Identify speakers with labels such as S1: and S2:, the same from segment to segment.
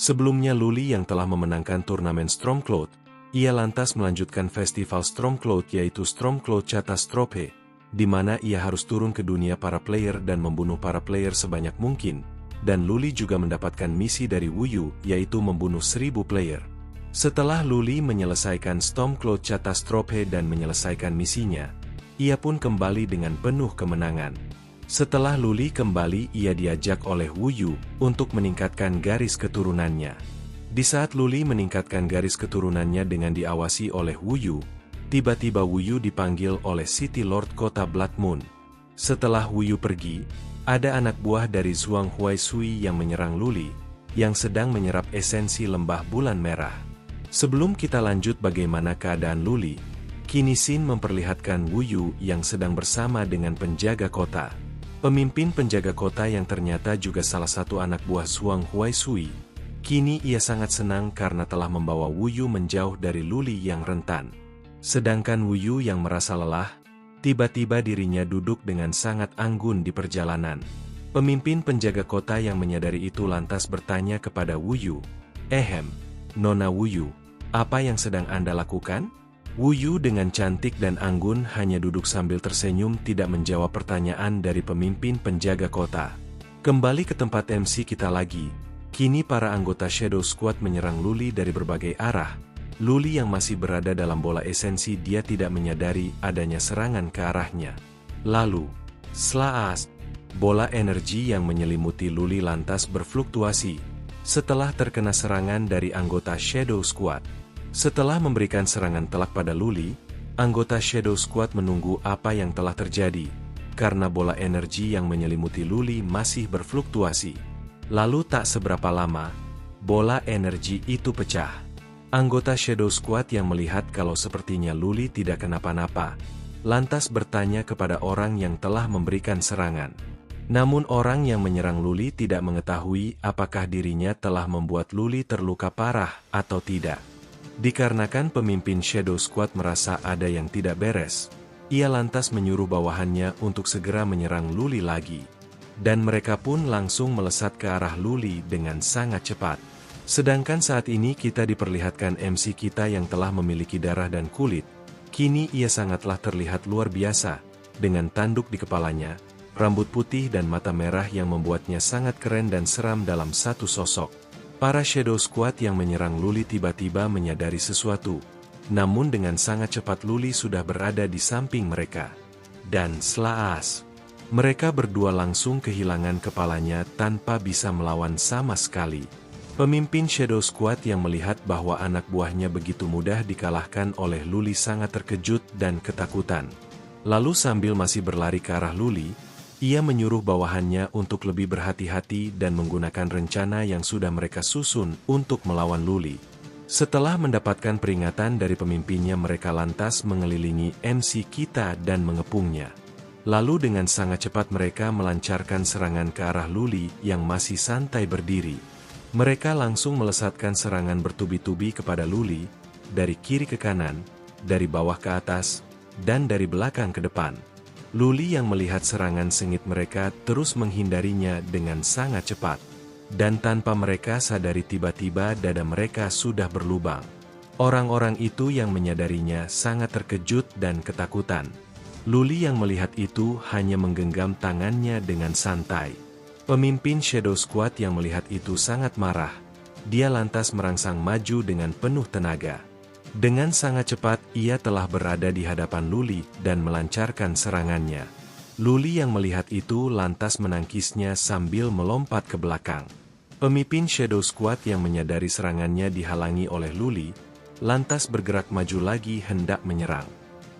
S1: Sebelumnya Luli yang telah memenangkan turnamen Stormcloud, ia lantas melanjutkan festival Stormcloud yaitu Stormcloud Catastrophe, di mana ia harus turun ke dunia para player dan membunuh para player sebanyak mungkin, dan Luli juga mendapatkan misi dari Wuyu yaitu membunuh 1000 player. Setelah Luli menyelesaikan Stormcloud Catastrophe dan menyelesaikan misinya, ia pun kembali dengan penuh kemenangan. Setelah Luli kembali, ia diajak oleh Wuyu untuk meningkatkan garis keturunannya. Di saat Luli meningkatkan garis keturunannya dengan diawasi oleh Wuyu, tiba-tiba Wuyu dipanggil oleh City Lord kota Blood Moon. Setelah Wuyu pergi, ada anak buah dari Zhuang Huaisui yang menyerang Luli, yang sedang menyerap esensi lembah bulan merah. Sebelum kita lanjut bagaimana keadaan Luli, kini Xin memperlihatkan Wuyu yang sedang bersama dengan penjaga kota. Pemimpin penjaga kota yang ternyata juga salah satu anak buah Zhuang Huaisui. Kini ia sangat senang karena telah membawa Wuyu menjauh dari Luli yang rentan. Sedangkan Wuyu yang merasa lelah, tiba-tiba dirinya duduk dengan sangat anggun di perjalanan. Pemimpin penjaga kota yang menyadari itu lantas bertanya kepada Wuyu, Nona Wuyu, apa yang sedang Anda lakukan?" Wuyu dengan cantik dan anggun hanya duduk sambil tersenyum tidak menjawab pertanyaan dari pemimpin penjaga kota. Kembali ke tempat MC kita lagi. Kini para anggota Shadow Squad menyerang Luli dari berbagai arah. Luli yang masih berada dalam bola esensi dia tidak menyadari adanya serangan ke arahnya. Lalu, slaas, bola energi yang menyelimuti Luli lantas berfluktuasi setelah terkena serangan dari anggota Shadow Squad. Setelah memberikan serangan telak pada Luli, anggota Shadow Squad menunggu apa yang telah terjadi, karena bola energi yang menyelimuti Luli masih berfluktuasi. Lalu tak seberapa lama, bola energi itu pecah. Anggota Shadow Squad yang melihat kalau sepertinya Luli tidak kenapa-napa, lantas bertanya kepada orang yang telah memberikan serangan. Namun orang yang menyerang Luli tidak mengetahui apakah dirinya telah membuat Luli terluka parah atau tidak. Dikarenakan pemimpin Shadow Squad merasa ada yang tidak beres, ia lantas menyuruh bawahannya untuk segera menyerang Luli lagi. Dan mereka pun langsung melesat ke arah Luli dengan sangat cepat. Sedangkan saat ini kita diperlihatkan MC kita yang telah memiliki darah dan kulit. Kini ia sangatlah terlihat luar biasa, dengan tanduk di kepalanya, rambut putih dan mata merah yang membuatnya sangat keren dan seram dalam satu sosok. Para Shadow Squad yang menyerang Luli tiba-tiba menyadari sesuatu. Namun dengan sangat cepat Luli sudah berada di samping mereka. Dan slaas, mereka berdua langsung kehilangan kepalanya tanpa bisa melawan sama sekali. Pemimpin Shadow Squad yang melihat bahwa anak buahnya begitu mudah dikalahkan oleh Luli sangat terkejut dan ketakutan. Lalu sambil masih berlari ke arah Luli, ia menyuruh bawahannya untuk lebih berhati-hati dan menggunakan rencana yang sudah mereka susun untuk melawan Luli. Setelah mendapatkan peringatan dari pemimpinnya mereka lantas mengelilingi MC kita dan mengepungnya. Lalu dengan sangat cepat mereka melancarkan serangan ke arah Luli yang masih santai berdiri. Mereka langsung melesatkan serangan bertubi-tubi kepada Luli, dari kiri ke kanan, dari bawah ke atas, dan dari belakang ke depan. Luli yang melihat serangan sengit mereka terus menghindarinya dengan sangat cepat. Dan tanpa mereka sadari tiba-tiba dada mereka sudah berlubang. Orang-orang itu yang menyadarinya sangat terkejut dan ketakutan. Luli yang melihat itu hanya menggenggam tangannya dengan santai. Pemimpin Shadow Squad yang melihat itu sangat marah. Dia lantas merangsang maju dengan penuh tenaga. Dengan sangat cepat ia telah berada di hadapan Luli dan melancarkan serangannya. Luli yang melihat itu lantas menangkisnya sambil melompat ke belakang. Pemimpin Shadow Squad yang menyadari serangannya dihalangi oleh Luli, lantas bergerak maju lagi hendak menyerang.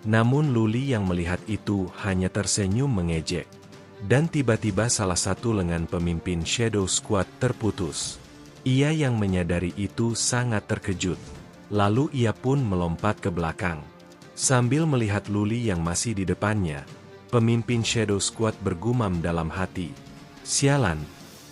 S1: Namun Luli yang melihat itu hanya tersenyum mengejek. Dan tiba-tiba salah satu lengan pemimpin Shadow Squad terputus. Ia yang menyadari itu sangat terkejut. Lalu ia pun melompat ke belakang. Sambil melihat Luli yang masih di depannya, pemimpin Shadow Squad bergumam dalam hati. Sialan,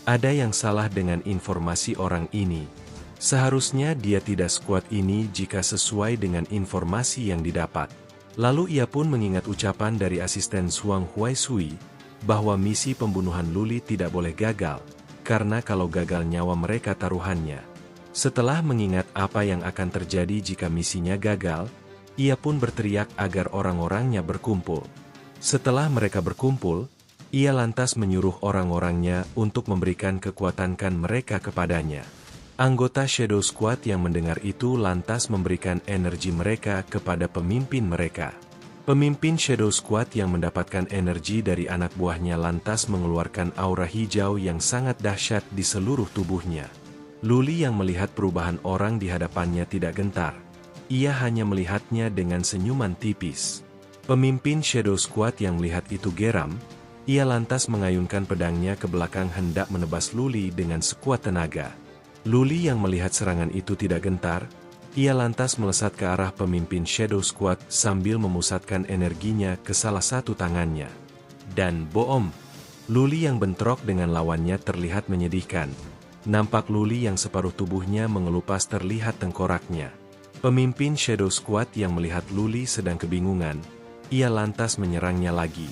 S1: ada yang salah dengan informasi orang ini. Seharusnya dia tidak sekuat ini jika sesuai dengan informasi yang didapat. Lalu ia pun mengingat ucapan dari asisten Zhuang Huaisui, bahwa misi pembunuhan Luli tidak boleh gagal, karena kalau gagal nyawa mereka taruhannya. Setelah mengingat apa yang akan terjadi jika misinya gagal, ia pun berteriak agar orang-orangnya berkumpul. Setelah mereka berkumpul, ia lantas menyuruh orang-orangnya untuk memberikan kekuatan mereka kepadanya. Anggota Shadow Squad yang mendengar itu lantas memberikan energi mereka kepada pemimpin mereka. Pemimpin Shadow Squad yang mendapatkan energi dari anak buahnya lantas mengeluarkan aura hijau yang sangat dahsyat di seluruh tubuhnya. Luli yang melihat perubahan orang di hadapannya tidak gentar. Ia hanya melihatnya dengan senyuman tipis. Pemimpin Shadow Squad yang melihat itu geram, ia lantas mengayunkan pedangnya ke belakang hendak menebas Luli dengan sekuat tenaga. Luli yang melihat serangan itu tidak gentar, ia lantas melesat ke arah pemimpin Shadow Squad sambil memusatkan energinya ke salah satu tangannya. Dan boom! Luli yang bentrok dengan lawannya terlihat menyedihkan. Nampak Luli yang separuh tubuhnya mengelupas terlihat tengkoraknya. Pemimpin Shadow Squad yang melihat Luli sedang kebingungan, ia lantas menyerangnya lagi.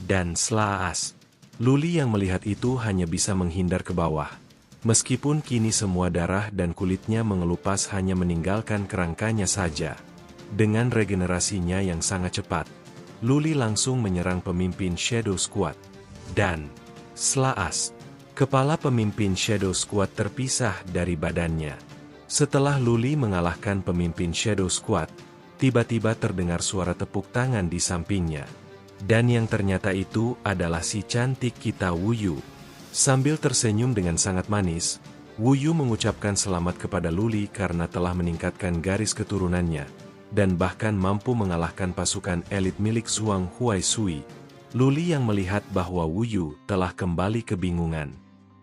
S1: Dan slaas! Luli yang melihat itu hanya bisa menghindar ke bawah. Meskipun kini semua darah dan kulitnya mengelupas hanya meninggalkan kerangkanya saja. Dengan regenerasinya yang sangat cepat, Luli langsung menyerang pemimpin Shadow Squad. Dan slaas! Kepala pemimpin Shadow Squad terpisah dari badannya. Setelah Luli mengalahkan pemimpin Shadow Squad, tiba-tiba terdengar suara tepuk tangan di sampingnya. Dan yang ternyata itu adalah si cantik kita Wu Yu. Sambil tersenyum dengan sangat manis, Wu Yu mengucapkan selamat kepada Luli karena telah meningkatkan garis keturunannya, dan bahkan mampu mengalahkan pasukan elit milik Zhuang Huaisui. Luli yang melihat bahwa Wu Yu telah kembali kebingungan.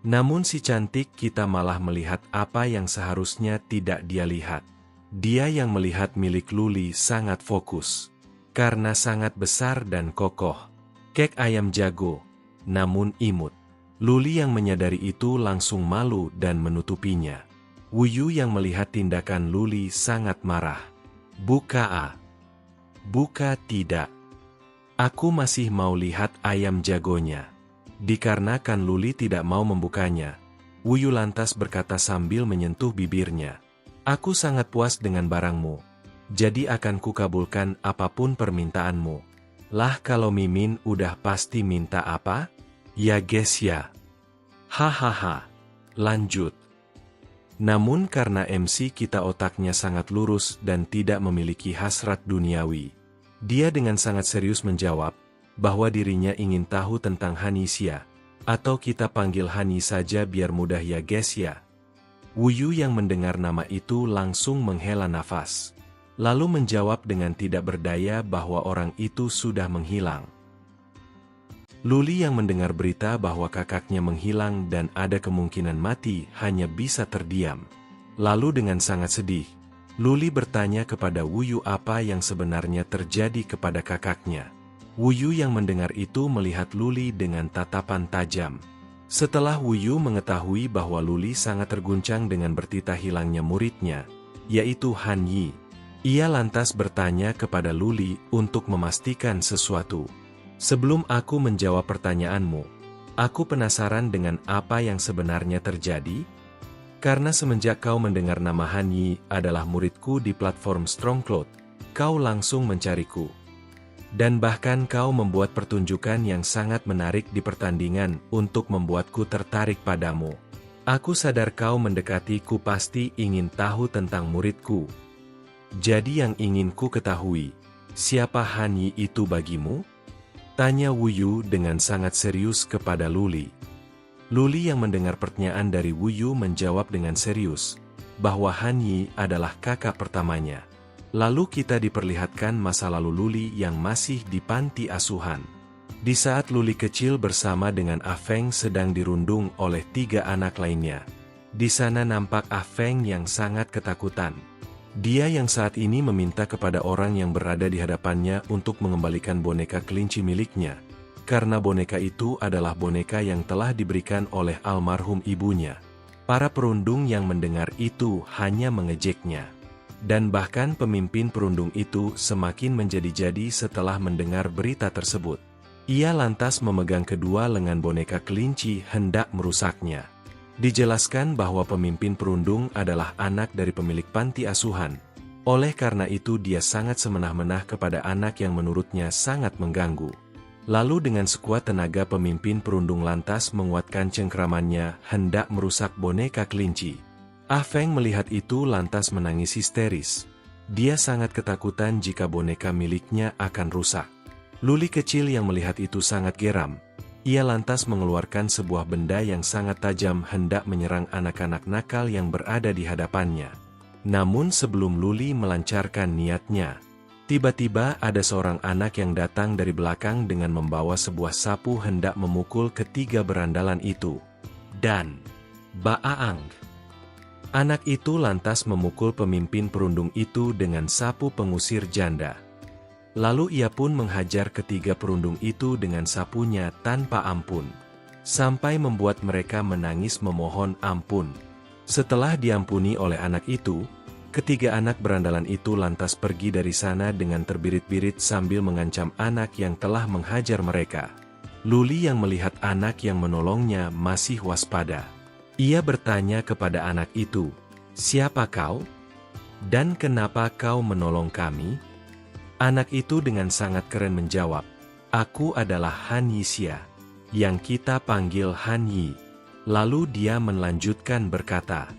S1: Namun si cantik kita malah melihat apa yang seharusnya tidak dia lihat. Dia yang melihat milik Luli sangat fokus. Karena sangat besar dan kokoh. Kek ayam jago, namun imut. Luli yang menyadari itu langsung malu dan menutupinya. Wu Yu yang melihat tindakan Luli sangat marah. Buka Buka tidak. Aku masih mau lihat ayam jagonya. Dikarenakan Luli tidak mau membukanya, Wu Yu lantas berkata sambil menyentuh bibirnya. Aku sangat puas dengan barangmu. Jadi akan kukabulkan apapun permintaanmu. Lah kalau Mimin udah pasti minta apa? Ya guys ya. Hahaha. Lanjut. Namun karena MC kita otaknya sangat lurus dan tidak memiliki hasrat duniawi, dia dengan sangat serius menjawab bahwa dirinya ingin tahu tentang Hanisia, atau kita panggil Hani saja biar mudah ya guys ya. Wu Yu yang mendengar nama itu langsung menghela nafas, lalu menjawab dengan tidak berdaya bahwa orang itu sudah menghilang. Luli yang mendengar berita bahwa kakaknya menghilang dan ada kemungkinan mati hanya bisa terdiam. Lalu dengan sangat sedih, Luli bertanya kepada Wu Yu apa yang sebenarnya terjadi kepada kakaknya. Wu Yu yang mendengar itu melihat Luli dengan tatapan tajam. Setelah Wu Yu mengetahui bahwa Luli sangat terguncang dengan berita hilangnya muridnya, yaitu Han Yi, ia lantas bertanya kepada Luli untuk memastikan sesuatu. Sebelum aku menjawab pertanyaanmu, aku penasaran dengan apa yang sebenarnya terjadi? Karena semenjak kau mendengar nama Han Yi adalah muridku di platform Stormcloud, kau langsung mencariku. Dan bahkan kau membuat pertunjukan yang sangat menarik di pertandingan untuk membuatku tertarik padamu. Aku sadar kau mendekatiku pasti ingin tahu tentang muridku. Jadi yang ingin ku ketahui, siapa Han Yi itu bagimu? Tanya Wu Yu dengan sangat serius kepada Luli. Luli yang mendengar pertanyaan dari Wu Yu menjawab dengan serius, bahwa Han Yi adalah kakak pertamanya. Lalu kita diperlihatkan masa lalu Luli yang masih di panti asuhan. Di saat Luli kecil bersama dengan Ah Feng sedang dirundung oleh 3 anak lainnya. Di sana nampak Ah Feng yang sangat ketakutan. Dia yang saat ini meminta kepada orang yang berada di hadapannya untuk mengembalikan boneka kelinci miliknya. Karena boneka itu adalah boneka yang telah diberikan oleh almarhum ibunya. Para perundung yang mendengar itu hanya mengejeknya. Dan bahkan pemimpin perundung itu semakin menjadi-jadi setelah mendengar berita tersebut. Ia lantas memegang kedua lengan boneka kelinci hendak merusaknya. Dijelaskan bahwa pemimpin perundung adalah anak dari pemilik panti asuhan. Oleh karena itu dia sangat semenah-menah kepada anak yang menurutnya sangat mengganggu. Lalu dengan sekuat tenaga pemimpin perundung lantas menguatkan cengkeramannya hendak merusak boneka kelinci. Ah Feng melihat itu lantas menangis histeris. Dia sangat ketakutan jika boneka miliknya akan rusak. Luli kecil yang melihat itu sangat geram. Ia lantas mengeluarkan sebuah benda yang sangat tajam hendak menyerang anak-anak nakal yang berada di hadapannya. Namun sebelum Luli melancarkan niatnya, tiba-tiba ada seorang anak yang datang dari belakang dengan membawa sebuah sapu hendak memukul ketiga berandalan itu. Dan Baang. Anak itu lantas memukul pemimpin perundung itu dengan sapu pengusir janda. Lalu ia pun menghajar ketiga perundung itu dengan sapunya tanpa ampun, sampai membuat mereka menangis memohon ampun. Setelah diampuni oleh anak itu, ketiga anak berandalan itu lantas pergi dari sana dengan terbirit-birit sambil mengancam anak yang telah menghajar mereka. Luli yang melihat anak yang menolongnya masih waspada. Ia bertanya kepada anak itu, "Siapa kau? Dan kenapa kau menolong kami?" Anak itu dengan sangat keren menjawab, "Aku adalah Han Yixia, yang kita panggil Han Yi." Lalu dia melanjutkan berkata,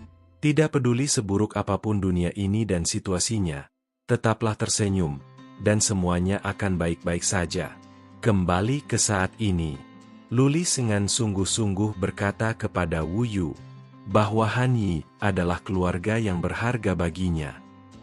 S1: "Tidak peduli seburuk apapun dunia ini dan situasinya, tetaplah tersenyum, dan semuanya akan baik-baik saja." Kembali ke saat ini, Luli dengan sungguh-sungguh berkata kepada Wu Yu, bahwa Han Yi adalah keluarga yang berharga baginya.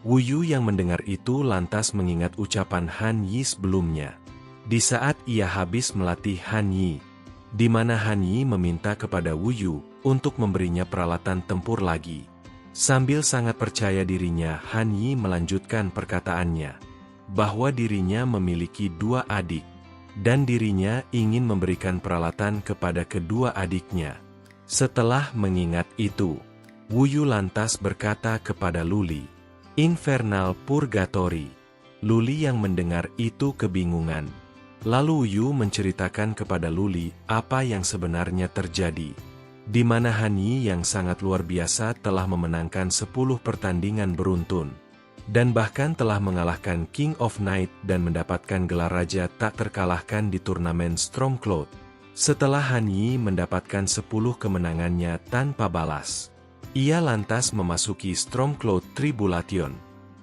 S1: Wu Yu yang mendengar itu lantas mengingat ucapan Han Yi sebelumnya. Di saat ia habis melatih Han Yi, di mana Han Yi meminta kepada Wu Yu untuk memberinya peralatan tempur lagi. Sambil sangat percaya dirinya, Han Yi melanjutkan perkataannya, bahwa dirinya memiliki dua adik, dan dirinya ingin memberikan peralatan kepada kedua adiknya. Setelah mengingat itu, Wu Yu lantas berkata kepada Luli, "Infernal Purgatory." Luli yang mendengar itu kebingungan. Lalu Wu Yu menceritakan kepada Luli apa yang sebenarnya terjadi, di mana Han Yi yang sangat luar biasa telah memenangkan 10 pertandingan beruntun, dan bahkan telah mengalahkan King of Night dan mendapatkan gelar raja tak terkalahkan di turnamen Stormcloud. Setelah Han Yi mendapatkan 10 kemenangannya tanpa balas, ia lantas memasuki Stormcloud Tribulation.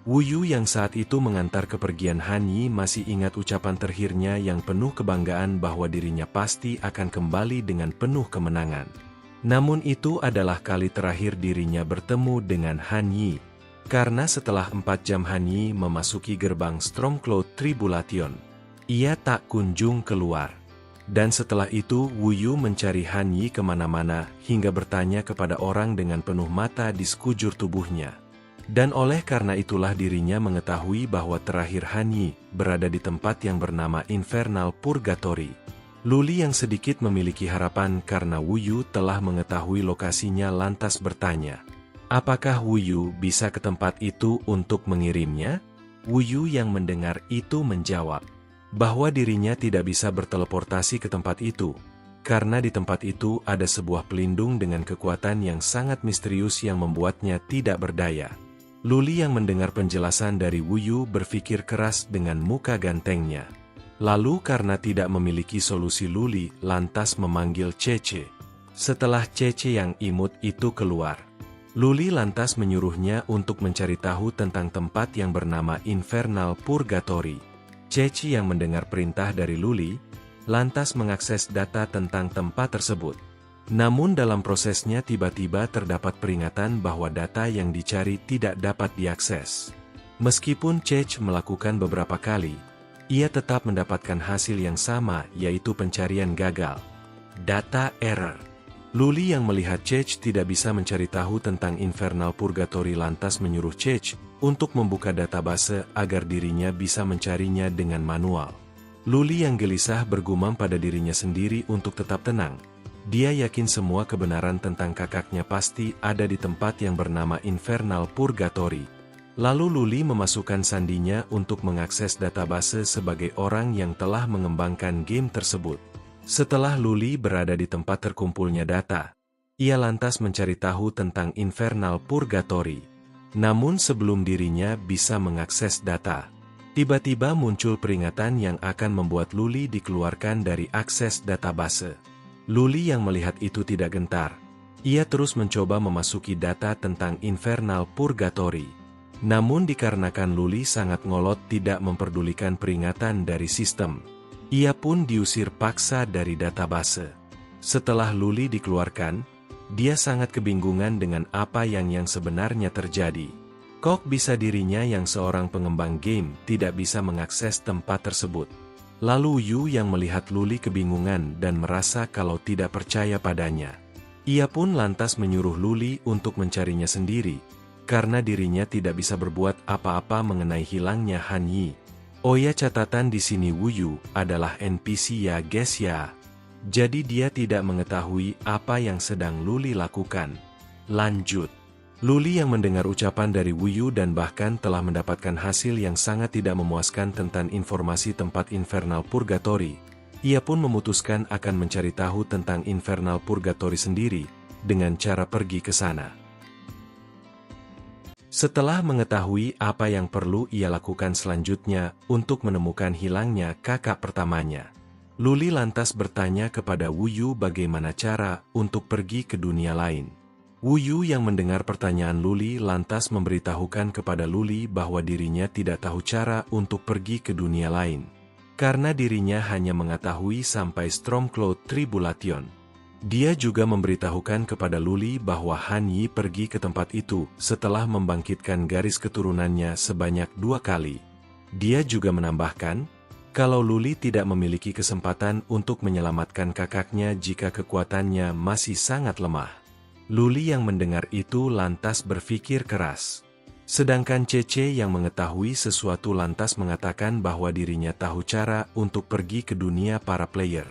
S1: Wu Yu yang saat itu mengantar kepergian Han Yi masih ingat ucapan terakhirnya yang penuh kebanggaan bahwa dirinya pasti akan kembali dengan penuh kemenangan. Namun itu adalah kali terakhir dirinya bertemu dengan Han Yi. Karena setelah 4 jam Han Yi memasuki gerbang Stormcloud Tribulation, ia tak kunjung keluar. Dan setelah itu Wu Yu mencari Han Yi kemana-mana hingga bertanya kepada orang dengan penuh mata di sekujur tubuhnya. Dan oleh karena itulah dirinya mengetahui bahwa terakhir Han Yi berada di tempat yang bernama Infernal Purgatory. Luli yang sedikit memiliki harapan karena Wu Yu telah mengetahui lokasinya lantas bertanya, "Apakah Wu Yu bisa ke tempat itu untuk mengirimnya?" Wu Yu yang mendengar itu menjawab, bahwa dirinya tidak bisa berteleportasi ke tempat itu, karena di tempat itu ada sebuah pelindung dengan kekuatan yang sangat misterius yang membuatnya tidak berdaya. Luli yang mendengar penjelasan dari Wu Yu berpikir keras dengan muka gantengnya. Lalu karena tidak memiliki solusi Luli lantas memanggil Cece. Setelah Cece yang imut itu keluar, Luli lantas menyuruhnya untuk mencari tahu tentang tempat yang bernama Infernal Purgatory. Cece yang mendengar perintah dari Luli, lantas mengakses data tentang tempat tersebut. Namun dalam prosesnya tiba-tiba terdapat peringatan bahwa data yang dicari tidak dapat diakses. Meskipun Cece melakukan beberapa kali, ia tetap mendapatkan hasil yang sama, yaitu pencarian gagal. Data error. Luli yang melihat Cece tidak bisa mencari tahu tentang Infernal Purgatory lantas menyuruh Cece untuk membuka database agar dirinya bisa mencarinya dengan manual. Luli yang gelisah bergumam pada dirinya sendiri untuk tetap tenang. Dia yakin semua kebenaran tentang kakaknya pasti ada di tempat yang bernama Infernal Purgatory. Lalu Luli memasukkan sandinya untuk mengakses database sebagai orang yang telah mengembangkan game tersebut. Setelah Luli berada di tempat terkumpulnya data, Ia lantas mencari tahu tentang Infernal Purgatory. Namun sebelum dirinya bisa mengakses data, tiba-tiba muncul peringatan yang akan membuat Luli dikeluarkan dari akses database. Luli yang melihat itu tidak gentar. Ia terus mencoba memasuki data tentang Infernal Purgatory. Namun dikarenakan Luli sangat ngolot tidak memperdulikan peringatan dari sistem, ia pun diusir paksa dari database. Setelah Luli dikeluarkan, dia sangat kebingungan dengan apa yang sebenarnya terjadi. Kok bisa dirinya yang seorang pengembang game tidak bisa mengakses tempat tersebut? Lalu Yu yang melihat Luli kebingungan dan merasa kalau tidak percaya padanya. Ia pun lantas menyuruh Luli untuk mencarinya sendiri, karena dirinya tidak bisa berbuat apa-apa mengenai hilangnya Han Yi. Oh ya, catatan di sini Wu Yu adalah NPC ya guys ya. Jadi dia tidak mengetahui apa yang sedang Luli lakukan. Lanjut. Luli yang mendengar ucapan dari Wu Yu dan bahkan telah mendapatkan hasil yang sangat tidak memuaskan tentang informasi tempat Infernal Purgatory. Ia pun memutuskan akan mencari tahu tentang Infernal Purgatory sendiri, dengan cara pergi ke sana. Setelah mengetahui apa yang perlu ia lakukan selanjutnya untuk menemukan hilangnya kakak pertamanya, Luli lantas bertanya kepada Wu Yu bagaimana cara untuk pergi ke dunia lain. Wu Yu yang mendengar pertanyaan Luli lantas memberitahukan kepada Luli bahwa dirinya tidak tahu cara untuk pergi ke dunia lain, karena dirinya hanya mengetahui sampai Stormcloud Tribulation. Dia juga memberitahukan kepada Luli bahwa Han Yi pergi ke tempat itu setelah membangkitkan garis keturunannya sebanyak 2 kali. Dia juga menambahkan, kalau Luli tidak memiliki kesempatan untuk menyelamatkan kakaknya jika kekuatannya masih sangat lemah. Luli yang mendengar itu lantas berpikir keras. Sedangkan Cece yang mengetahui sesuatu lantas mengatakan bahwa dirinya tahu cara untuk pergi ke dunia para player.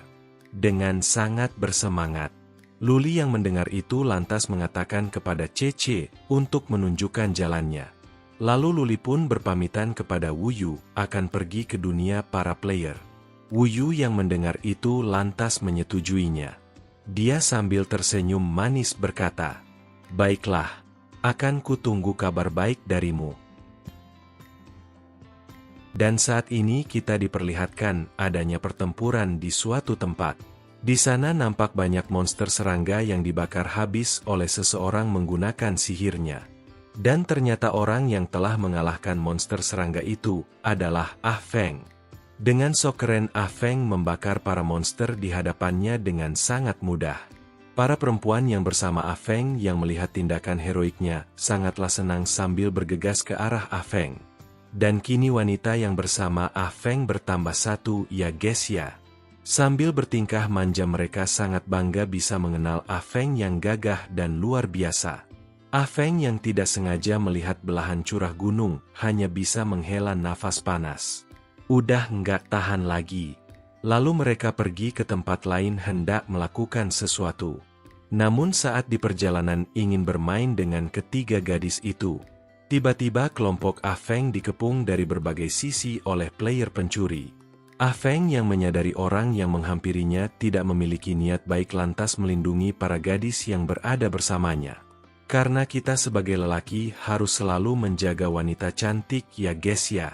S1: Dengan sangat bersemangat, Luli yang mendengar itu lantas mengatakan kepada Cece untuk menunjukkan jalannya. Lalu Luli pun berpamitan kepada Wu Yu akan pergi ke dunia para player. Wu Yu yang mendengar itu lantas menyetujuinya. Dia sambil tersenyum manis berkata, "Baiklah, akan kutunggu kabar baik darimu." Dan saat ini kita diperlihatkan adanya pertempuran di suatu tempat. Di sana nampak banyak monster serangga yang dibakar habis oleh seseorang menggunakan sihirnya. Dan ternyata orang yang telah mengalahkan monster serangga itu adalah Ah Feng. Dengan sok keren Ah Feng membakar para monster di hadapannya dengan sangat mudah. Para perempuan yang bersama Ah Feng yang melihat tindakan heroiknya sangatlah senang sambil bergegas ke arah Ah Feng. Dan kini wanita yang bersama Ah Feng bertambah 1 ya guys ya. Sambil bertingkah manja mereka sangat bangga bisa mengenal Ah Feng yang gagah dan luar biasa. Ah Feng yang tidak sengaja melihat belahan curah gunung, hanya bisa menghela nafas panas. Udah nggak tahan lagi. Lalu mereka pergi ke tempat lain hendak melakukan sesuatu. Namun saat di perjalanan ingin bermain dengan ketiga gadis itu, tiba-tiba kelompok Ah Feng dikepung dari berbagai sisi oleh player pencuri. Ah Feng yang menyadari orang yang menghampirinya tidak memiliki niat baik lantas melindungi para gadis yang berada bersamanya. Karena kita sebagai lelaki harus selalu menjaga wanita cantik ya guys ya.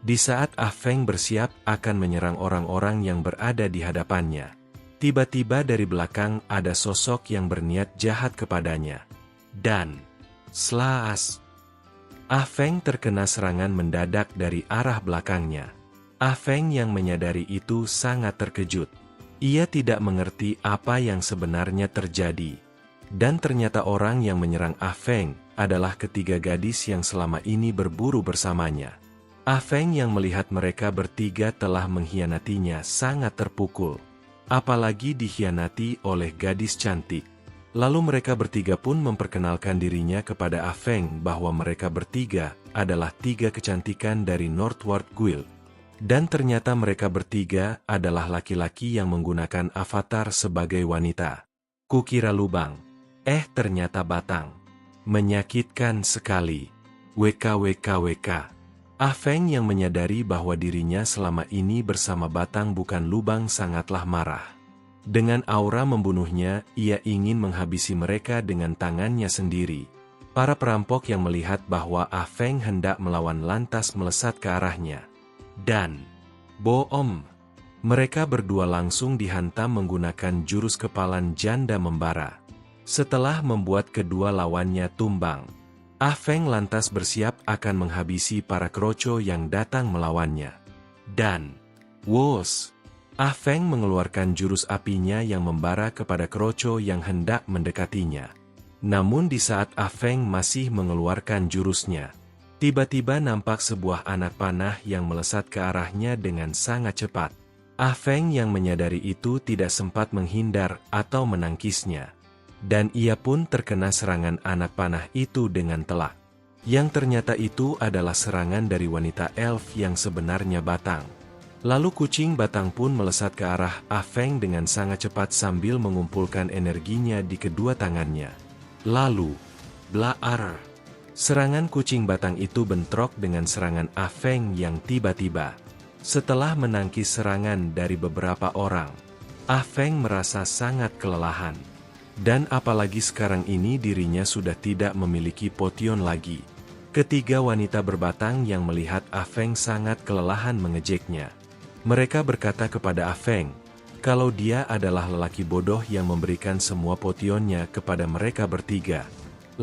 S1: Di saat Ah Feng bersiap akan menyerang orang-orang yang berada di hadapannya, tiba-tiba dari belakang ada sosok yang berniat jahat kepadanya. Dan slash! Ah Feng terkena serangan mendadak dari arah belakangnya. Ah Feng yang menyadari itu sangat terkejut. Ia tidak mengerti apa yang sebenarnya terjadi. Dan ternyata orang yang menyerang Ah Feng adalah ketiga gadis yang selama ini berburu bersamanya. Ah Feng yang melihat mereka bertiga telah mengkhianatinya sangat terpukul. Apalagi dikhianati oleh gadis cantik. Lalu mereka bertiga pun memperkenalkan dirinya kepada Ah Feng bahwa mereka bertiga adalah 3 kecantikan dari Northward Guild. Dan ternyata mereka bertiga adalah laki-laki yang menggunakan avatar sebagai wanita. Kukira lubang. Ternyata batang. Menyakitkan sekali. WKWKWK. Ah Feng yang menyadari bahwa dirinya selama ini bersama batang bukan lubang sangatlah marah. Dengan aura membunuhnya, ia ingin menghabisi mereka dengan tangannya sendiri. Para perampok yang melihat bahwa Ah Feng hendak melawan lantas melesat ke arahnya. Dan, boom! Mereka berdua langsung dihantam menggunakan jurus kepalan janda membara. Setelah membuat kedua lawannya tumbang, Ah Feng lantas bersiap akan menghabisi para kroco yang datang melawannya. Dan, wos! Ah Feng mengeluarkan jurus apinya yang membara kepada kroco yang hendak mendekatinya. Namun di saat Ah Feng masih mengeluarkan jurusnya, tiba-tiba nampak sebuah anak panah yang melesat ke arahnya dengan sangat cepat. Ah Feng yang menyadari itu tidak sempat menghindar atau menangkisnya. Dan ia pun terkena serangan anak panah itu dengan telak. Yang ternyata itu adalah serangan dari wanita elf yang sebenarnya Batang. Lalu kucing Batang pun melesat ke arah Ah Feng dengan sangat cepat sambil mengumpulkan energinya di kedua tangannya. Lalu, blaar! Serangan kucing Batang itu bentrok dengan serangan Ah Feng yang tiba-tiba. Setelah menangkis serangan dari beberapa orang, Ah Feng merasa sangat kelelahan. Dan apalagi sekarang ini dirinya sudah tidak memiliki potion lagi. Ketiga wanita berbatang yang melihat Ah Feng sangat kelelahan mengejeknya. Mereka berkata kepada Ah Feng, kalau dia adalah lelaki bodoh yang memberikan semua potionnya kepada mereka bertiga.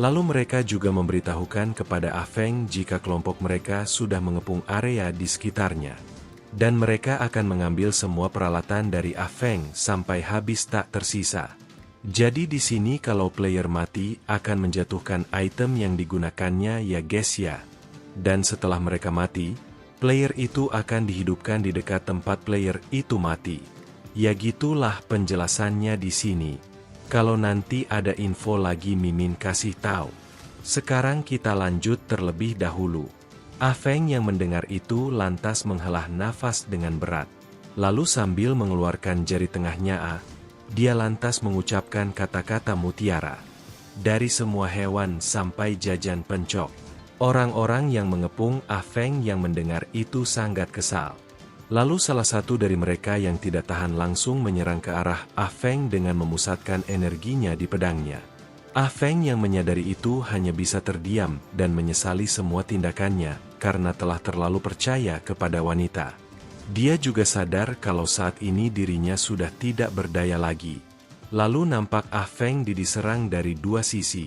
S1: Lalu mereka juga memberitahukan kepada Ah Feng jika kelompok mereka sudah mengepung area di sekitarnya. Dan mereka akan mengambil semua peralatan dari Ah Feng sampai habis tak tersisa. Jadi di sini kalau player mati akan menjatuhkan item yang digunakannya ya guys ya. Dan setelah mereka mati, player itu akan dihidupkan di dekat tempat player itu mati. Ya gitulah penjelasannya di sini. Kalau nanti ada info lagi Mimin kasih tahu. Sekarang kita lanjut terlebih dahulu. Ah Feng yang mendengar itu lantas menghela nafas dengan berat. Lalu sambil mengeluarkan jari tengahnya dia lantas mengucapkan kata-kata mutiara. Dari semua hewan sampai jajan pencok. Orang-orang yang mengepung Ah Feng yang mendengar itu sangat kesal. Lalu salah satu dari mereka yang tidak tahan langsung menyerang ke arah Ah Feng dengan memusatkan energinya di pedangnya. Ah Feng yang menyadari itu hanya bisa terdiam dan menyesali semua tindakannya karena telah terlalu percaya kepada wanita. Dia juga sadar kalau saat ini dirinya sudah tidak berdaya lagi. Lalu nampak Ah Feng diserang dari dua sisi.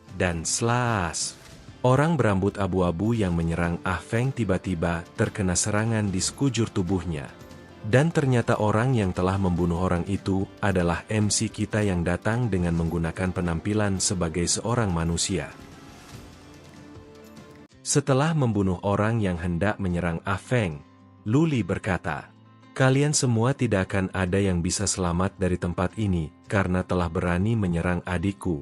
S1: Dan slash! Orang berambut abu-abu yang menyerang Ah Feng tiba-tiba terkena serangan di sekujur tubuhnya. Dan ternyata orang yang telah membunuh orang itu adalah MC kita yang datang dengan menggunakan penampilan sebagai seorang manusia. Setelah membunuh orang yang hendak menyerang Ah Feng, Luli berkata, kalian semua tidak akan ada yang bisa selamat dari tempat ini, karena telah berani menyerang adikku.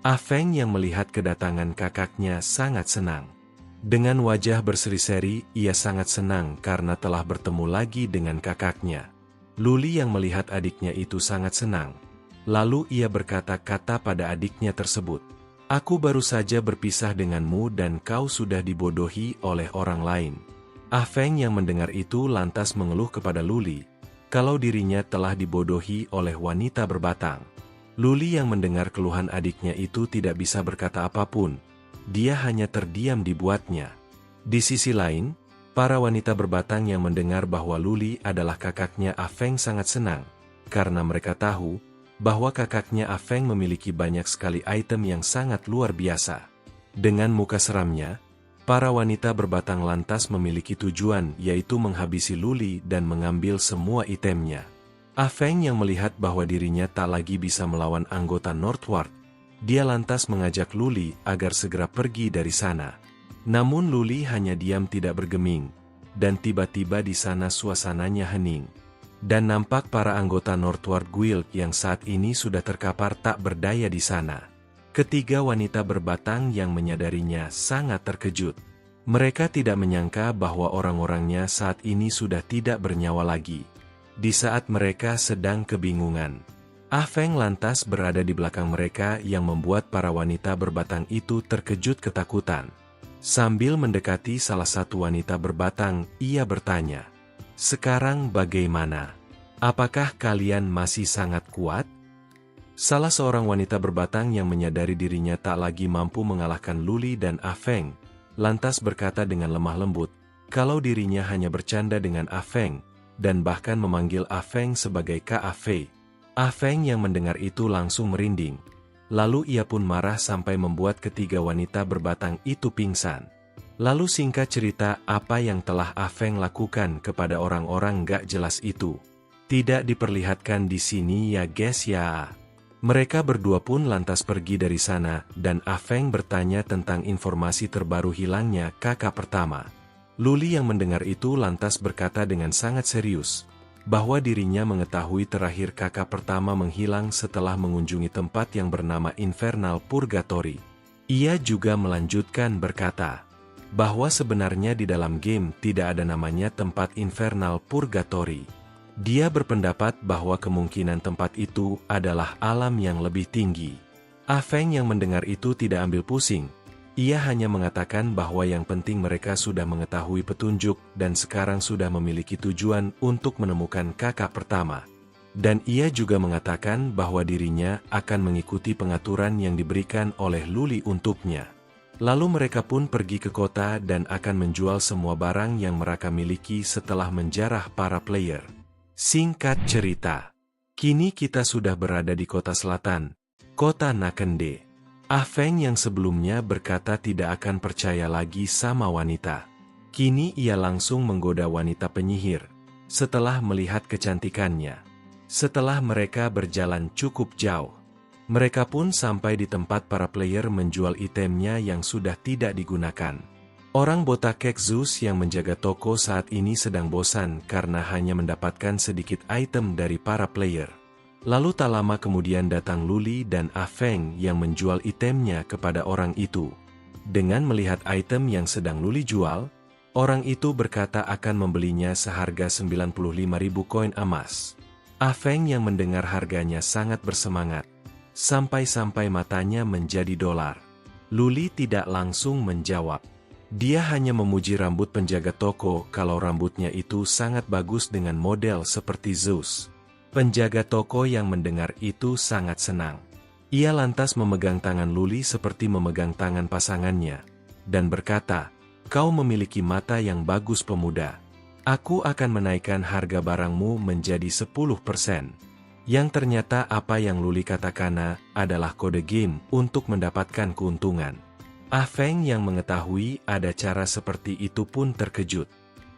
S1: Ah Feng yang melihat kedatangan kakaknya sangat senang. Dengan wajah berseri-seri, ia sangat senang karena telah bertemu lagi dengan kakaknya. Luli yang melihat adiknya itu sangat senang. Lalu ia berkata-kata pada adiknya tersebut, aku baru saja berpisah denganmu dan kau sudah dibodohi oleh orang lain. Ah Feng yang mendengar itu lantas mengeluh kepada Luli, kalau dirinya telah dibodohi oleh wanita berbatang. Luli yang mendengar keluhan adiknya itu tidak bisa berkata apapun, dia hanya terdiam dibuatnya. Di sisi lain, para wanita berbatang yang mendengar bahwa Luli adalah kakaknya Ah Feng sangat senang, karena mereka tahu bahwa kakaknya Ah Feng memiliki banyak sekali item yang sangat luar biasa. Dengan muka seramnya, para wanita berbatang lantas memiliki tujuan yaitu menghabisi Luli dan mengambil semua itemnya. Ah Feng yang melihat bahwa dirinya tak lagi bisa melawan anggota Northward, dia lantas mengajak Luli agar segera pergi dari sana. Namun Luli hanya diam tidak bergeming, dan tiba-tiba di sana suasananya hening. Dan nampak para anggota Northward Guild yang saat ini sudah terkapar tak berdaya di sana. Ketiga wanita berbatang yang menyadarinya sangat terkejut. Mereka tidak menyangka bahwa orang-orangnya saat ini sudah tidak bernyawa lagi. Di saat mereka sedang kebingungan, Ah Feng lantas berada di belakang mereka yang membuat para wanita berbatang itu terkejut ketakutan. Sambil mendekati salah satu wanita berbatang, ia bertanya, sekarang bagaimana? Apakah kalian masih sangat kuat? Salah seorang wanita berbatang yang menyadari dirinya tak lagi mampu mengalahkan Luli dan Ah Feng, lantas berkata dengan lemah lembut, kalau dirinya hanya bercanda dengan Ah Feng, dan bahkan memanggil Ah Feng sebagai Kak Ah Fei. Ah Feng yang mendengar itu langsung merinding. Lalu ia pun marah sampai membuat ketiga wanita berbatang itu pingsan. Lalu singkat cerita apa yang telah Ah Feng lakukan kepada orang-orang gak jelas itu tidak diperlihatkan di sini ya guys ya. Mereka berdua pun lantas pergi dari sana, dan Ah Feng bertanya tentang informasi terbaru hilangnya kakak pertama. Luli yang mendengar itu lantas berkata dengan sangat serius, bahwa dirinya mengetahui terakhir kakak pertama menghilang setelah mengunjungi tempat yang bernama Infernal Purgatory. Ia juga melanjutkan berkata, bahwa sebenarnya di dalam game tidak ada namanya tempat Infernal Purgatory. Dia berpendapat bahwa kemungkinan tempat itu adalah alam yang lebih tinggi. Ah Feng yang mendengar itu tidak ambil pusing. Ia hanya mengatakan bahwa yang penting mereka sudah mengetahui petunjuk dan sekarang sudah memiliki tujuan untuk menemukan kakak pertama. Dan ia juga mengatakan bahwa dirinya akan mengikuti pengaturan yang diberikan oleh Luli untuknya. Lalu mereka pun pergi ke kota dan akan menjual semua barang yang mereka miliki setelah menjarah para player. Singkat cerita, kini kita sudah berada di kota selatan, kota Nakende. Ah Feng yang sebelumnya berkata tidak akan percaya lagi sama wanita. Kini ia langsung menggoda wanita penyihir, setelah melihat kecantikannya. Setelah mereka berjalan cukup jauh, mereka pun sampai di tempat para player menjual itemnya yang sudah tidak digunakan. Orang botak kek Zeus yang menjaga toko saat ini sedang bosan karena hanya mendapatkan sedikit item dari para player. Lalu tak lama kemudian datang Luli dan Ah Feng yang menjual itemnya kepada orang itu. Dengan melihat item yang sedang Luli jual, orang itu berkata akan membelinya seharga 95.000 koin emas. Ah Feng yang mendengar harganya sangat bersemangat, sampai-sampai matanya menjadi dolar. Luli tidak langsung menjawab. Dia hanya memuji rambut penjaga toko kalau rambutnya itu sangat bagus dengan model seperti Zeus. Penjaga toko yang mendengar itu sangat senang. Ia lantas memegang tangan Luli seperti memegang tangan pasangannya, dan berkata, kau memiliki mata yang bagus pemuda. Aku akan menaikkan harga barangmu menjadi 10%. Yang ternyata apa yang Luli katakan adalah kode game untuk mendapatkan keuntungan. Ah Feng yang mengetahui ada cara seperti itu pun terkejut.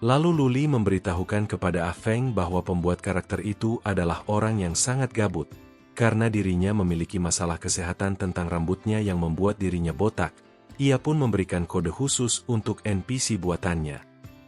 S1: Lalu Luli memberitahukan kepada Ah Feng bahwa pembuat karakter itu adalah orang yang sangat gabut, karena dirinya memiliki masalah kesehatan tentang rambutnya yang membuat dirinya botak. Ia pun memberikan kode khusus untuk NPC buatannya.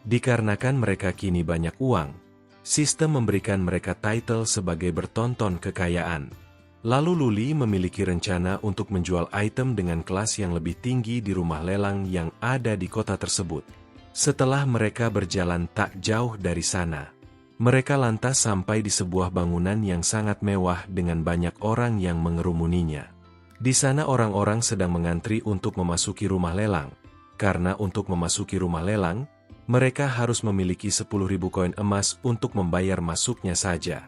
S1: Dikarenakan mereka kini banyak uang, sistem memberikan mereka title sebagai bertonton kekayaan. Lalu Luli memiliki rencana untuk menjual item dengan kelas yang lebih tinggi di rumah lelang yang ada di kota tersebut. Setelah mereka berjalan tak jauh dari sana, mereka lantas sampai di sebuah bangunan yang sangat mewah dengan banyak orang yang mengerumuninya. Di sana orang-orang sedang mengantri untuk memasuki rumah lelang, karena untuk memasuki rumah lelang, mereka harus memiliki 10.000 koin emas untuk membayar masuknya saja.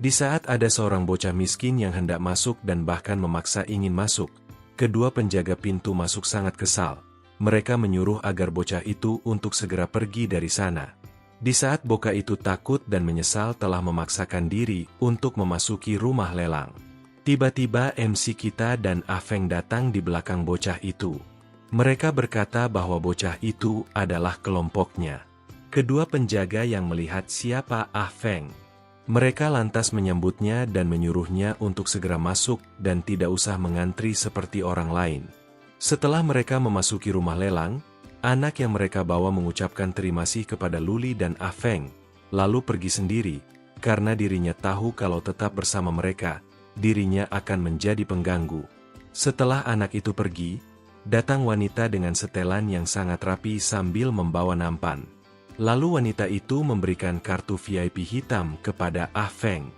S1: Di saat ada seorang bocah miskin yang hendak masuk dan bahkan memaksa ingin masuk, kedua penjaga pintu masuk sangat kesal. Mereka menyuruh agar bocah itu untuk segera pergi dari sana. Di saat bocah itu takut dan menyesal telah memaksakan diri untuk memasuki rumah lelang, tiba-tiba MC kita dan Ah Feng datang di belakang bocah itu. Mereka berkata bahwa bocah itu adalah kelompoknya. Kedua penjaga yang melihat siapa Ah Feng, mereka lantas menyambutnya dan menyuruhnya untuk segera masuk dan tidak usah mengantri seperti orang lain. Setelah mereka memasuki rumah lelang, anak yang mereka bawa mengucapkan terima kasih kepada Luli dan Ah Feng, lalu pergi sendiri, karena dirinya tahu kalau tetap bersama mereka, dirinya akan menjadi pengganggu. Setelah anak itu pergi, datang wanita dengan setelan yang sangat rapi sambil membawa nampan. Lalu wanita itu memberikan kartu VIP hitam kepada Ah Feng.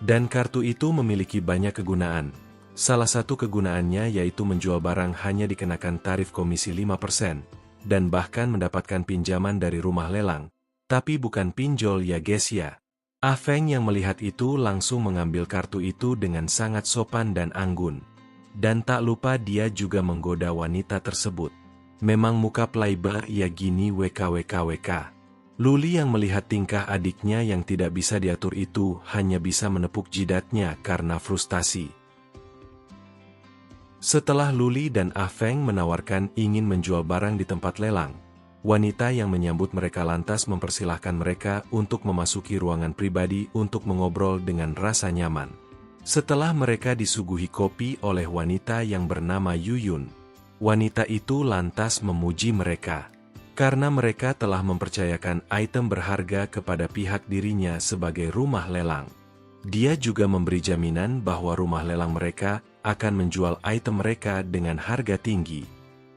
S1: Dan kartu itu memiliki banyak kegunaan. Salah satu kegunaannya yaitu menjual barang hanya dikenakan tarif komisi 5%, dan bahkan mendapatkan pinjaman dari rumah lelang. Tapi bukan pinjol ya guys ya. Ah Feng yang melihat itu langsung mengambil kartu itu dengan sangat sopan dan anggun. Dan tak lupa dia juga menggoda wanita tersebut. Memang muka playboy ya gini WKWKWK. Luli yang melihat tingkah adiknya yang tidak bisa diatur itu hanya bisa menepuk jidatnya karena frustasi. Setelah Luli dan Ah Feng menawarkan ingin menjual barang di tempat lelang, wanita yang menyambut mereka lantas mempersilahkan mereka untuk memasuki ruangan pribadi untuk mengobrol dengan rasa nyaman. Setelah mereka disuguhi kopi oleh wanita yang bernama Yuyun, wanita itu lantas memuji mereka. Karena mereka telah mempercayakan item berharga kepada pihak dirinya sebagai rumah lelang. Dia juga memberi jaminan bahwa rumah lelang mereka akan menjual item mereka dengan harga tinggi.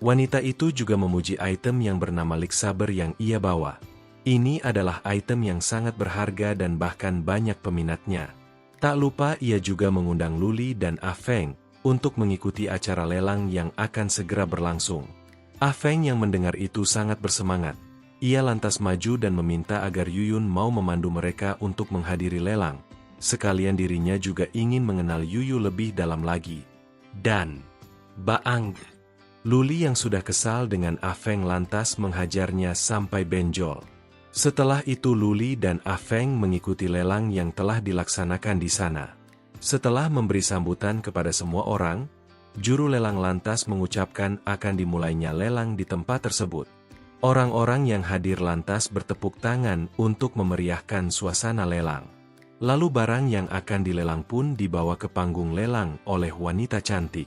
S1: Wanita itu juga memuji item yang bernama Lightsaber yang ia bawa. Ini adalah item yang sangat berharga dan bahkan banyak peminatnya. Tak lupa ia juga mengundang Luli dan Ah Feng untuk mengikuti acara lelang yang akan segera berlangsung. Ah Feng yang mendengar itu sangat bersemangat. Ia lantas maju dan meminta agar Yuyun mau memandu mereka untuk menghadiri lelang. Sekalian dirinya juga ingin mengenal Yuyu lebih dalam lagi. Dan Baang Luli yang sudah kesal dengan Ah Feng lantas menghajarnya sampai benjol. Setelah itu Luli dan Ah Feng mengikuti lelang yang telah dilaksanakan di sana. Setelah memberi sambutan kepada semua orang, juru lelang lantas mengucapkan akan dimulainya lelang di tempat tersebut. Orang-orang yang hadir lantas bertepuk tangan untuk memeriahkan suasana lelang. Lalu barang yang akan dilelang pun dibawa ke panggung lelang oleh wanita cantik.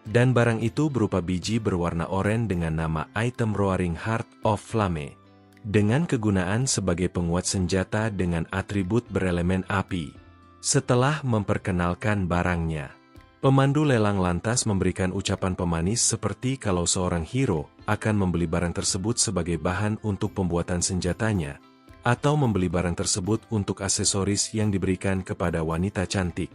S1: Dan barang itu berupa biji berwarna oranye dengan nama item Roaring Heart of Flame. Dengan kegunaan sebagai penguat senjata dengan atribut berelemen api. Setelah memperkenalkan barangnya, pemandu lelang lantas memberikan ucapan pemanis seperti kalau seorang hero akan membeli barang tersebut sebagai bahan untuk pembuatan senjatanya, atau membeli barang tersebut untuk aksesoris yang diberikan kepada wanita cantik.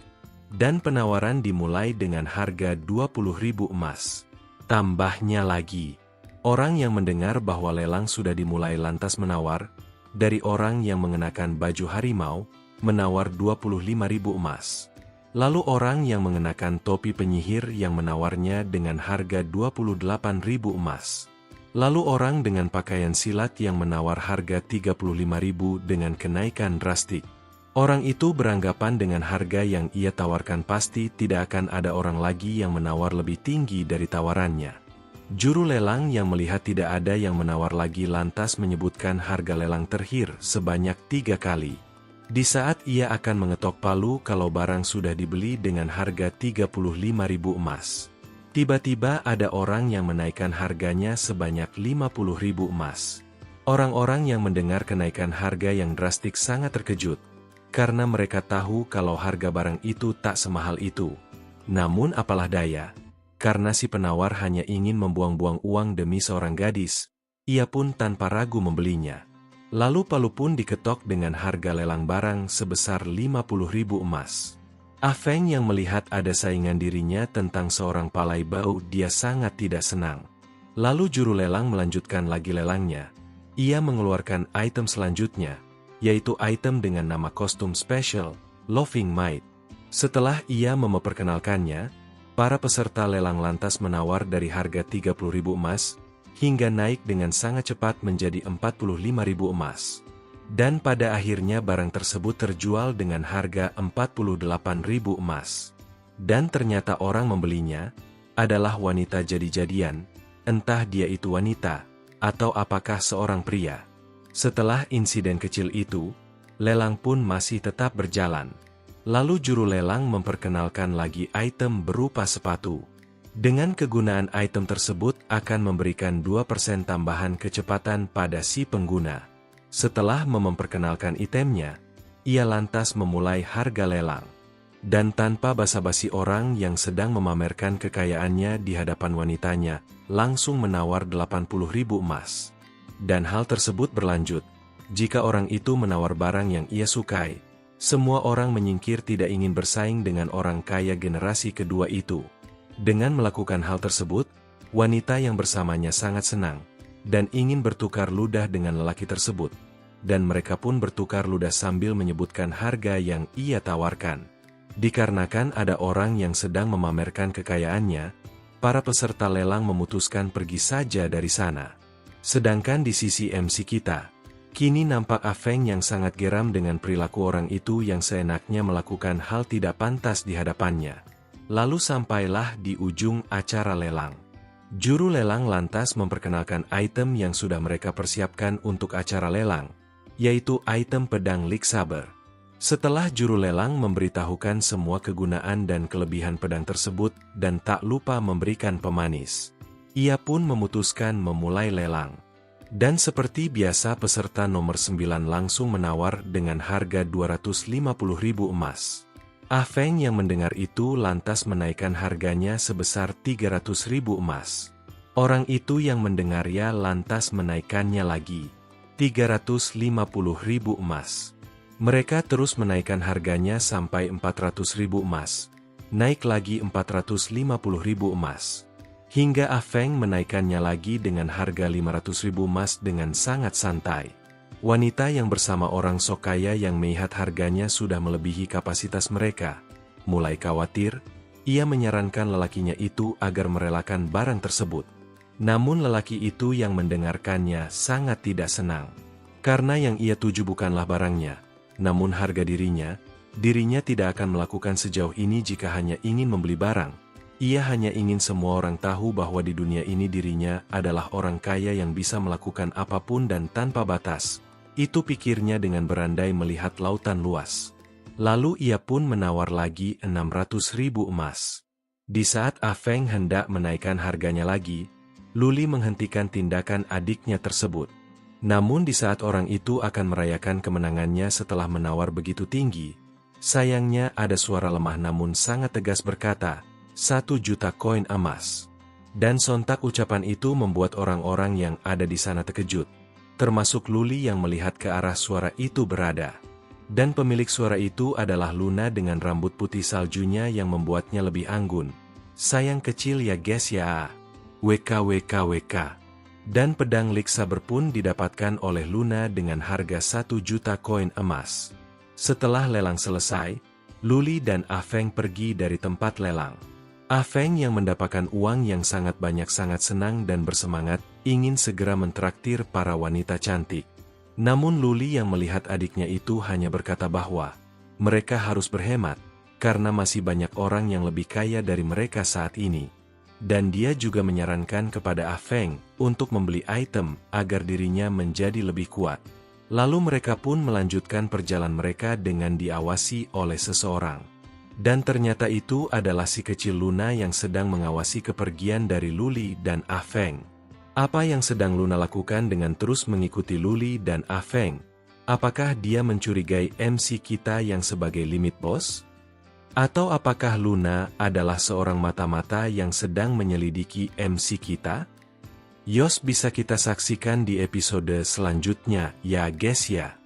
S1: Dan penawaran dimulai dengan harga 20.000 emas. Tambahnya lagi, orang yang mendengar bahwa lelang sudah dimulai lantas menawar, dari orang yang mengenakan baju harimau, menawar 25.000 emas. Lalu orang yang mengenakan topi penyihir yang menawarnya dengan harga 28.000 emas. Lalu orang dengan pakaian silat yang menawar harga 35.000 dengan kenaikan drastik. Orang itu beranggapan dengan harga yang ia tawarkan pasti tidak akan ada orang lagi yang menawar lebih tinggi dari tawarannya. Juru lelang yang melihat tidak ada yang menawar lagi lantas menyebutkan harga lelang terakhir sebanyak 3 kali. Di saat ia akan mengetok palu kalau barang sudah dibeli dengan harga 35.000 emas. Tiba-tiba ada orang yang menaikkan harganya sebanyak 50.000 emas. Orang-orang yang mendengar kenaikan harga yang drastik sangat terkejut. Karena mereka tahu kalau harga barang itu tak semahal itu. Namun apalah daya, karena si penawar hanya ingin membuang-buang uang demi seorang gadis, ia pun tanpa ragu membelinya. Lalu palu pun diketok dengan harga lelang barang sebesar 50.000 emas. Ah Feng yang melihat ada saingan dirinya tentang seorang playboy dia sangat tidak senang. Lalu juru lelang melanjutkan lagi lelangnya. Ia mengeluarkan item selanjutnya, yaitu item dengan nama kostum spesial, Loving Might. Setelah ia memperkenalkannya, para peserta lelang lantas menawar dari harga 30.000 emas, hingga naik dengan sangat cepat menjadi 45.000 emas. Dan pada akhirnya barang tersebut terjual dengan harga 48.000 emas. Dan ternyata orang membelinya adalah wanita jadi-jadian, entah dia itu wanita, atau apakah seorang pria. Setelah insiden kecil itu, lelang pun masih tetap berjalan. Lalu juru lelang memperkenalkan lagi item berupa sepatu. Dengan kegunaan item tersebut akan memberikan 2% tambahan kecepatan pada si pengguna. Setelah memperkenalkan itemnya, ia lantas memulai harga lelang. Dan tanpa basa-basi orang yang sedang memamerkan kekayaannya di hadapan wanitanya, langsung menawar 80.000 emas. Dan hal tersebut berlanjut. Jika orang itu menawar barang yang ia sukai, semua orang menyingkir tidak ingin bersaing dengan orang kaya generasi kedua itu. Dengan melakukan hal tersebut, wanita yang bersamanya sangat senang, dan ingin bertukar ludah dengan lelaki tersebut. dan mereka pun bertukar ludah sambil menyebutkan harga yang ia tawarkan. Dikarenakan ada orang yang sedang memamerkan kekayaannya, para peserta lelang memutuskan pergi saja dari sana. Sedangkan di sisi MC kita, kini nampak Afeng yang sangat geram dengan perilaku orang itu yang seenaknya melakukan hal tidak pantas di hadapannya. Lalu sampailah di ujung acara lelang. Juru lelang lantas memperkenalkan item yang sudah mereka persiapkan untuk acara lelang, yaitu item pedang Lightsaber. Setelah juru lelang memberitahukan semua kegunaan dan kelebihan pedang tersebut dan tak lupa memberikan pemanis, ia pun memutuskan memulai lelang. Dan seperti biasa peserta nomor 9 langsung menawar dengan harga 250.000 emas. Afeng yang mendengar itu lantas menaikkan harganya sebesar 300.000 emas. Orang itu yang mendengarnya lantas menaikkannya lagi, 350.000 emas. Mereka terus menaikkan harganya sampai 400.000 emas, naik lagi 450.000 emas. Hingga Afeng menaikkannya lagi dengan harga 500.000 emas dengan sangat santai. Wanita yang bersama orang sok kaya yang melihat harganya sudah melebihi kapasitas mereka, mulai khawatir. Ia menyarankan lelakinya itu agar merelakan barang tersebut. Namun lelaki itu yang mendengarkannya sangat tidak senang. Karena yang ia tuju bukanlah barangnya, namun harga dirinya. Dirinya tidak akan melakukan sejauh ini jika hanya ingin membeli barang. Ia hanya ingin semua orang tahu bahwa di dunia ini dirinya adalah orang kaya yang bisa melakukan apapun dan tanpa batas. Itu pikirnya dengan berandai melihat lautan luas. Lalu ia pun menawar lagi 600.000 emas. Di saat Afeng hendak menaikkan harganya lagi, Luli menghentikan tindakan adiknya tersebut. Namun di saat orang itu akan merayakan kemenangannya setelah menawar begitu tinggi, sayangnya ada suara lemah namun sangat tegas berkata, 1 juta koin emas. Dan sontak ucapan itu membuat orang-orang yang ada di sana terkejut. Termasuk Luli yang melihat ke arah suara itu berada. Dan pemilik suara itu adalah Luna dengan rambut putih saljunya yang membuatnya lebih anggun. Sayang kecil ya guys ya. WKWKWK. Dan pedang Lightsaber pun didapatkan oleh Luna dengan harga 1 juta koin emas. Setelah lelang selesai, Luli dan Afeng pergi dari tempat lelang. Afeng yang mendapatkan uang yang sangat banyak sangat senang dan bersemangat, ingin segera mentraktir para wanita cantik. Namun Luli yang melihat adiknya itu hanya berkata bahwa mereka harus berhemat, karena masih banyak orang yang lebih kaya dari mereka saat ini. Dan dia juga menyarankan kepada Afeng untuk membeli item agar dirinya menjadi lebih kuat. Lalu mereka pun melanjutkan perjalanan mereka dengan diawasi oleh seseorang. Dan ternyata itu adalah si kecil Luna yang sedang mengawasi kepergian dari Luli dan Afeng. Apa yang sedang Luna lakukan dengan terus mengikuti Luli dan Afeng? Apakah dia mencurigai MC kita yang sebagai limit boss? Atau apakah Luna adalah seorang mata-mata yang sedang menyelidiki MC kita? Yos bisa kita saksikan di episode selanjutnya ya guys ya.